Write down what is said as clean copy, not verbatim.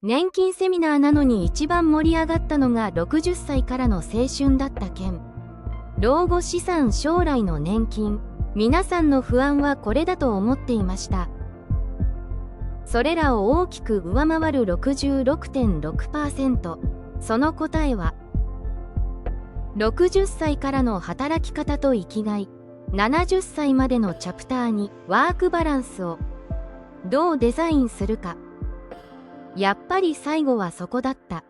年金セミナーなのに一番盛り上がったのが60歳からの青春だった件。老後資産将来の年金。皆さんの不安はこれだと思っていました。それらを大きく上回る 66.6%。その答えは、60歳からの働き方と生きがい。70歳までのチャプター2、ワークバランスをどうデザインするか。やっぱり最後はそこだった。